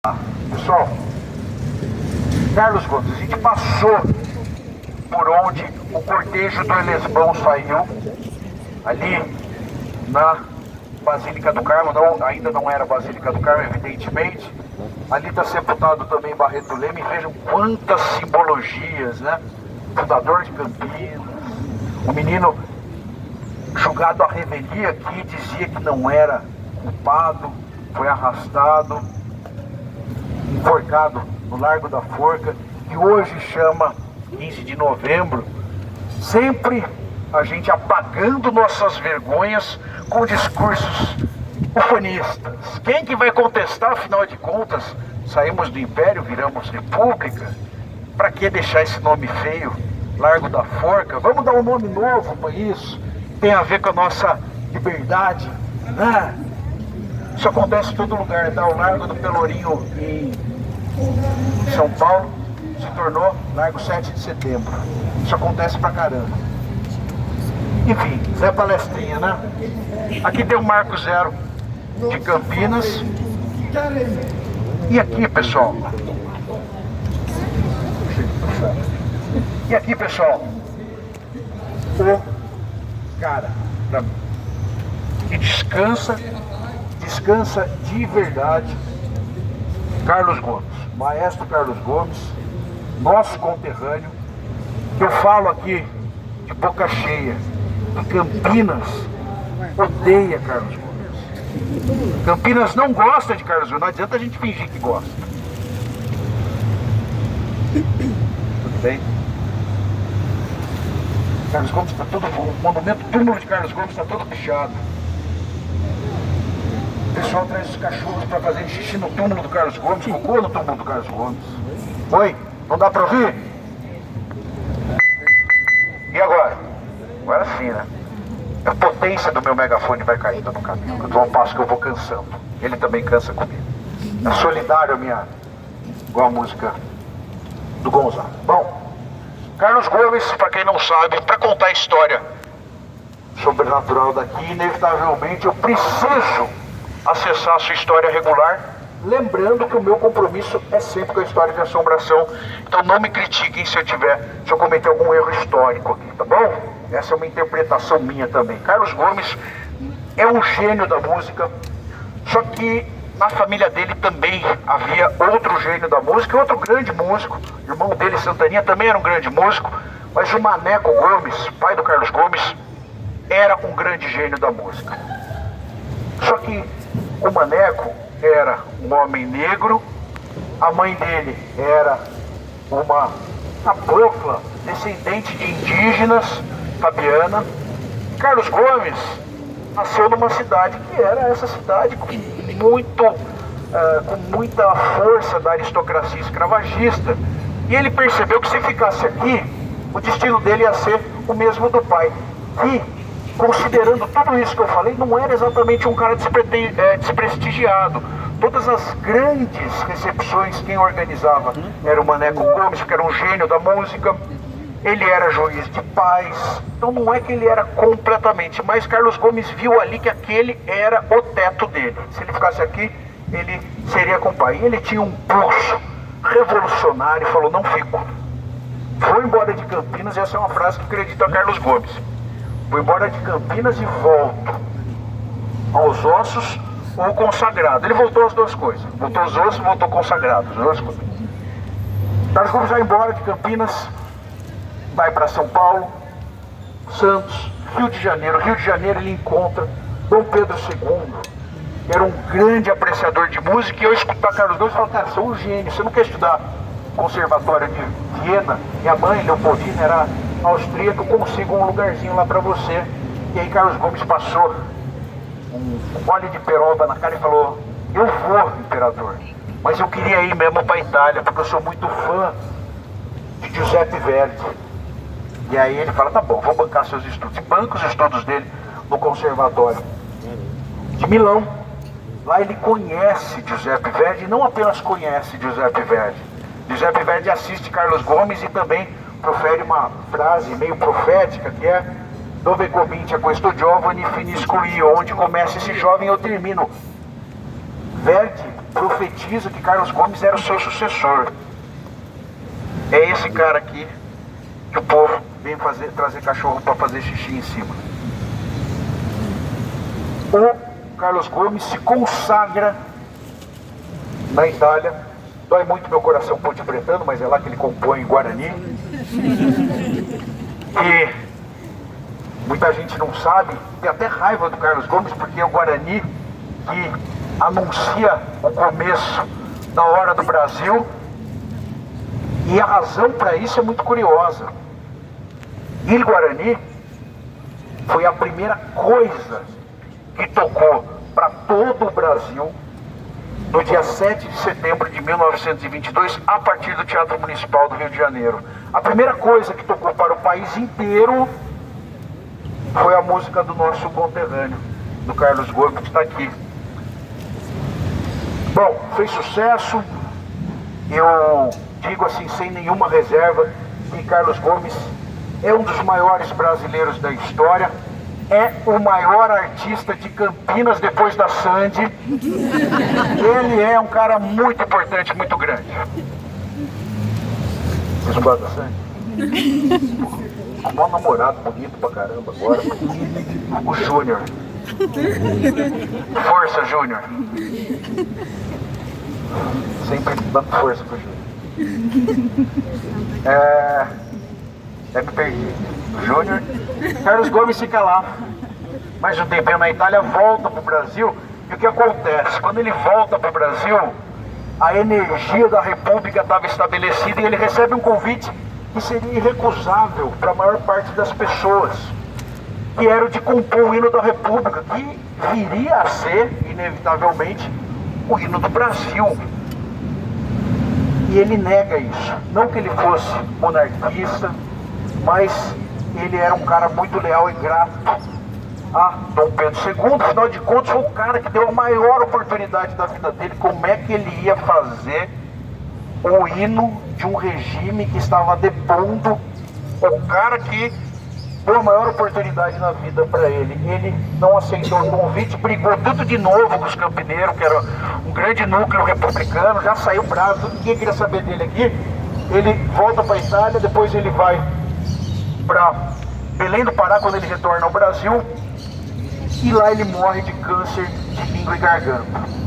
Pessoal, Carlos Gomes, a gente passou por onde o cortejo do Elesbão saiu, ali na Basílica do Carmo, ainda não era Basílica do Carmo, evidentemente. Ali está sepultado também Barreto Leme. Vejam quantas simbologias, né? Fundador de Campinas, o menino julgado à revelia aqui, dizia que não era culpado, foi arrastado, enforcado no Largo da Forca, e hoje chama 15 de novembro, sempre a gente apagando nossas vergonhas com discursos ufanistas. Quem que vai contestar, afinal de contas? Saímos do Império, viramos República. Para que deixar esse nome feio, Largo da Forca? Vamos dar um nome novo para isso, tem a ver com a nossa liberdade, né? Isso acontece em todo lugar, tá? O Largo do Pelourinho em São Paulo se tornou Largo 7 de Setembro. Isso acontece pra caramba. Enfim, Zé Palestrinha, né? Aqui tem o Marco Zero de Campinas. E aqui, pessoal? E aqui, pessoal? O cara que descansa de verdade, Carlos Gomes, maestro Carlos Gomes, nosso conterrâneo, que eu falo aqui de boca cheia, que Campinas odeia Carlos Gomes. Campinas não gosta de Carlos Gomes, não adianta a gente fingir que gosta. Tudo bem? Carlos Gomes está todo, o monumento túmulo de Carlos Gomes está todo pichado. O pessoal traz os cachorros para fazer xixi no túmulo do Carlos Gomes, cocô no túmulo do Carlos Gomes. Oi, não dá para ouvir? E agora? Agora sim, né? A potência do meu megafone vai caindo no caminho. Eu dou um passo que eu vou cansando. Ele também cansa comigo. É solidário a minha... igual a música do Gonzaga. Bom, Carlos Gomes, para quem não sabe, para contar a história sobrenatural daqui, inevitavelmente eu preciso acessar a sua história regular, lembrando que o meu compromisso é sempre com a história de assombração. Então não me critiquem se eu cometer algum erro histórico aqui, tá bom? Essa é uma interpretação minha também. Carlos Gomes é um gênio da música, só que na família dele também havia outro gênio da música, outro grande músico. O irmão dele, Santaninha, também era um grande músico, mas o Maneco Gomes, pai do Carlos Gomes, era um grande gênio da música. Só que o Maneco era um homem negro, a mãe dele era uma cabocla, descendente de indígenas, Fabiana. Carlos Gomes nasceu numa cidade que era essa cidade com muita força da aristocracia escravagista. E ele percebeu que se ficasse aqui, o destino dele ia ser o mesmo do pai. E, considerando tudo isso que eu falei, não era exatamente um cara desprestigiado. Todas as grandes recepções, quem organizava era o Maneco Gomes, que era um gênio da música. Ele era juiz de paz, então não é que ele era completamente, mas Carlos Gomes viu ali que aquele era o teto dele. Se ele ficasse aqui, ele seria com o pai. E ele tinha um pulso revolucionário e falou: não fico. Vou embora de Campinas, essa é uma frase que acredita a Carlos Gomes. Vou embora de Campinas e volto aos ossos ou consagrado. Ele voltou às duas coisas. Voltou aos ossos e voltou consagrado. As duas coisas. Carlos Gomes vai embora de Campinas, vai para São Paulo, Santos, Rio de Janeiro. Rio de Janeiro ele encontra Dom Pedro II, que era um grande apreciador de música. E eu escutar Carlos Gomes e falar: cara, você é um gênio, você não quer estudar Conservatório de Viena? Minha mãe, Leopoldina, era austríaca, eu consigo um lugarzinho lá para você. E aí Carlos Gomes passou um óleo de peroba na cara e falou: eu vou, imperador, mas eu queria ir mesmo para a Itália, porque eu sou muito fã de Giuseppe Verdi. E aí ele fala: tá bom, vou bancar seus estudos. E banca os estudos dele no Conservatório de Milão. Lá ele conhece Giuseppe Verdi, e não apenas conhece Giuseppe Verdi. Giuseppe Verdi assiste Carlos Gomes e também profere uma frase meio profética, que é: dove comincia questo giovane finisco io, onde começa esse jovem eu termino. Verdi profetiza que Carlos Gomes era o seu sucessor. É esse cara aqui que o povo vem trazer cachorro para fazer xixi em cima. O Carlos Gomes se consagra na Itália. Dói muito meu coração pontepretano, mas é lá que ele compõe Guarani. E muita gente não sabe, tem até raiva do Carlos Gomes, porque é o Guarani que anuncia o começo da hora do Brasil. E a razão para isso é muito curiosa. Il Guarani foi a primeira coisa que tocou para todo o Brasil no dia 7 de setembro de 1922, a partir do Teatro Municipal do Rio de Janeiro. A primeira coisa que tocou para o país inteiro foi a música do nosso conterrâneo, do Carlos Gomes, que está aqui. Bom, fez sucesso. Eu digo assim, sem nenhuma reserva, que Carlos Gomes é um dos maiores brasileiros da história. É o maior artista de Campinas depois da Sandy. Ele é um cara muito importante, muito grande. Vocês não gostam da Sandy? Um bom namorado, bonito pra caramba agora. O Júnior. Força, Júnior. Sempre dando força pro Júnior. Me perdi. Júnior. Carlos Gomes fica lá. Mais um tempinho na Itália, volta pro Brasil. E o que acontece? Quando ele volta pro Brasil, a energia da República estava estabelecida e ele recebe um convite que seria irrecusável para a maior parte das pessoas, que era o de compor o hino da República, que viria a ser, inevitavelmente, o hino do Brasil. E ele nega isso. Não que ele fosse monarquista, mas ele era um cara muito leal e grato a Dom Pedro II. Afinal de contas, foi o cara que deu a maior oportunidade da vida dele. Como é que ele ia fazer o hino de um regime que estava depondo o cara que deu a maior oportunidade na vida para ele? Ele não aceitou o convite, brigou tudo de novo com os campineiros, que era um grande núcleo republicano, já saiu bravo, ninguém queria saber dele aqui. Ele volta para a Itália, depois ele vai para Belém do Pará quando ele retorna ao Brasil, e lá ele morre de câncer de língua e garganta.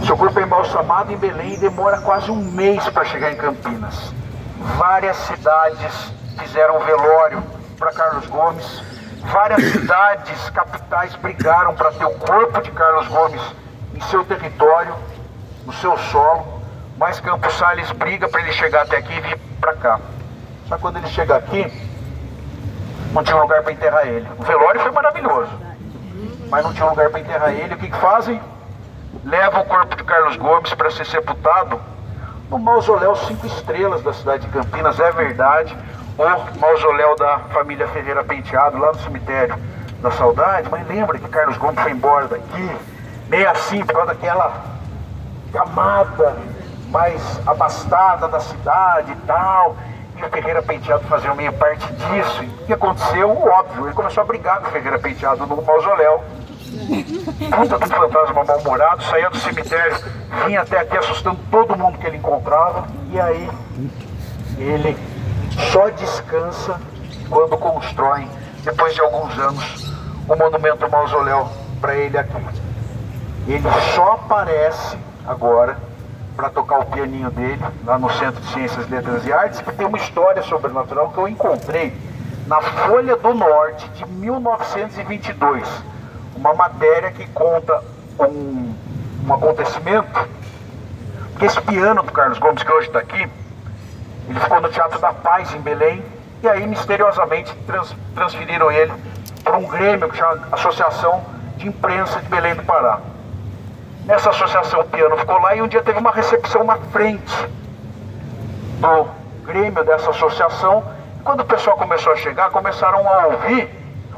Seu corpo é embalsamado em Belém e demora quase um mês para chegar em Campinas. Várias cidades fizeram velório para Carlos Gomes, várias cidades, capitais brigaram para ter o corpo de Carlos Gomes em seu território, no seu solo, mas Campos Sales briga para ele chegar até aqui e vir para cá. Só que quando ele chega aqui, não tinha lugar para enterrar ele. O velório foi maravilhoso, mas não tinha lugar para enterrar ele. O que fazem? Levam o corpo de Carlos Gomes para ser sepultado no mausoléu 5 estrelas da cidade de Campinas. É verdade, o mausoléu da família Ferreira Penteado, lá no cemitério da Saudade. Mas lembra que Carlos Gomes foi embora daqui meio assim, por causa daquela camada mais abastada da cidade e tal. E o Ferreira Penteado fazia meio parte disso. E o que aconteceu? Óbvio, ele começou a brigar com o Ferreira Penteado no mausoléu. Puta do fantasma mal-humorado, saía do cemitério, vinha até aqui assustando todo mundo que ele encontrava. E aí ele só descansa quando constroem, depois de alguns anos, o monumento mausoléu para ele aqui. Ele só aparece agora para tocar o pianinho dele lá no Centro de Ciências, Letras e Artes, que tem uma história sobrenatural que eu encontrei na Folha do Norte de 1922. Uma matéria que conta um acontecimento, que esse piano do Carlos Gomes, que hoje está aqui, ele ficou no Teatro da Paz em Belém, e aí misteriosamente transferiram ele para um grêmio que chama Associação de Imprensa de Belém do Pará. Nessa associação o piano ficou lá e um dia teve uma recepção na frente do grêmio dessa associação. E quando o pessoal começou a chegar, começaram a ouvir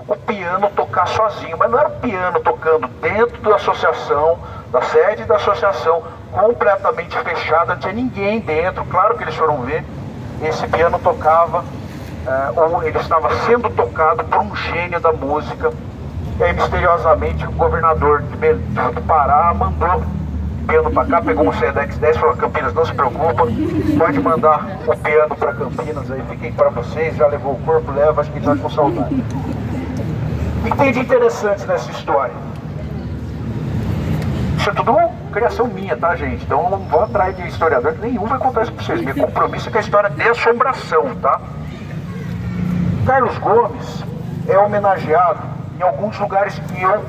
o piano tocar sozinho, mas não era o piano tocando dentro da associação, da sede da associação, completamente fechada, não tinha ninguém dentro. Claro que eles foram ver, esse piano tocava, ou ele estava sendo tocado por um gênio da música, E aí, misteriosamente, o governador do Pará mandou piano para cá, pegou um Sedex 10 e falou: Campinas, não se preocupa, pode mandar o piano para Campinas aí, fiquem para vocês, já levou o corpo, leva, acho que está com saudade. O que tem de interessante nessa história? Isso é tudo criação minha, tá, gente? Então não vou atrás de historiador nenhum, vai contar isso para vocês. Meu compromisso é com a história de assombração, tá? Carlos Gomes é homenageado em alguns lugares que eu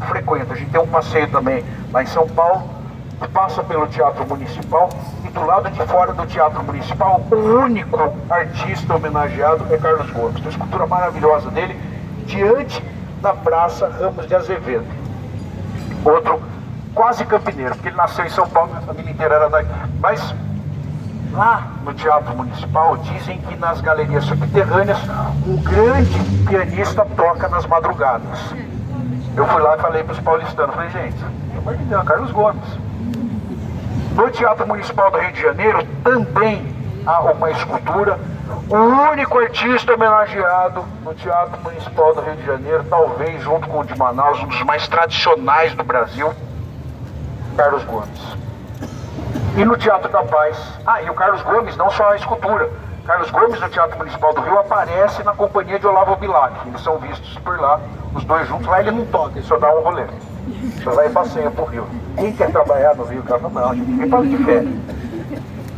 frequento. A gente tem um passeio também lá em São Paulo, que passa pelo Teatro Municipal, e do lado de fora do Teatro Municipal, o único artista homenageado é Carlos Gomes. Tem uma escultura maravilhosa dele, diante da Praça Ramos de Azevedo. Outro quase campineiro, porque ele nasceu em São Paulo, a família inteira era daqui. Mas lá no Teatro Municipal, dizem que nas galerias subterrâneas, um grande pianista toca nas madrugadas. Eu fui lá e falei para os paulistanos, falei: gente, pelo amor de Deus, Carlos Gomes. No Teatro Municipal do Rio de Janeiro também há uma escultura. O único artista homenageado no Teatro Municipal do Rio de Janeiro, talvez junto com o de Manaus, um dos mais tradicionais do Brasil, Carlos Gomes. E no Teatro da Paz, e o Carlos Gomes, não só a escultura, Carlos Gomes no Teatro Municipal do Rio aparece na companhia de Olavo Bilac. Eles são vistos por lá, os dois juntos. Lá ele não toca, ele só dá um rolê, só vai e passeia pro Rio. Quem quer trabalhar no Rio, cara, não, a gente vem para de férias.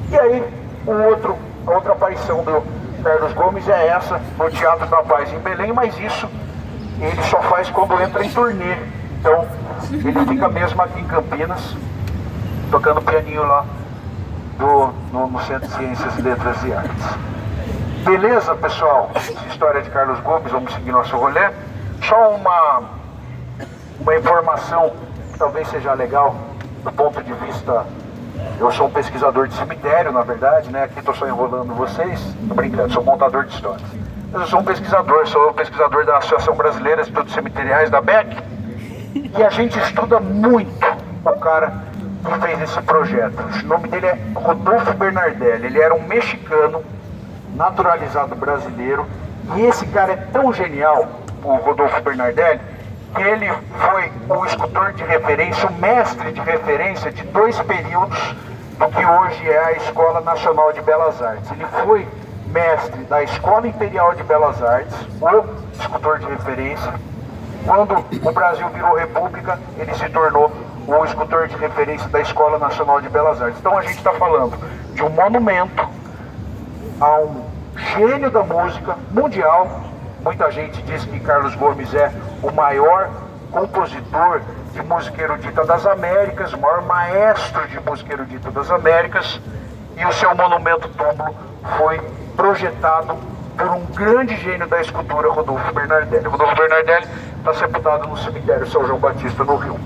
E aí, a outra aparição do Carlos Gomes é essa, no Teatro da Paz em Belém, mas isso ele só faz quando entra em turnê. Então, ele fica mesmo aqui em Campinas, tocando pianinho lá no Centro de Ciências, Letras e Artes. Beleza, pessoal? Essa história de Carlos Gomes, vamos seguir nosso rolê. Só uma informação que talvez seja legal do ponto de vista... Eu sou um pesquisador de cemitério, na verdade, né? Aqui estou só enrolando vocês. Tô brincando, sou montador de histórias. Mas eu sou um pesquisador da Associação Brasileira de Estudos Cemiteriais, da BEC. E a gente estuda muito o cara que fez esse projeto. O nome dele é Rodolfo Bernardelli. Ele era um mexicano naturalizado brasileiro. E esse cara é tão genial, o Rodolfo Bernardelli, que ele foi o escultor de referência, o mestre de referência de 2 períodos do que hoje é a Escola Nacional de Belas Artes. Ele foi mestre da Escola Imperial de Belas Artes, o escultor de referência. Quando o Brasil virou república, ele se tornou o escultor de referência da Escola Nacional de Belas Artes. Então a gente está falando de um monumento a um gênio da música mundial. Muita gente diz que Carlos Gomes é o maior compositor de música erudita das Américas, o maior maestro de música erudita das Américas, e o seu monumento túmulo foi projetado por um grande gênio da escultura, Rodolfo Bernardelli. Rodolfo Bernardelli está sepultado no cemitério São João Batista, no Rio.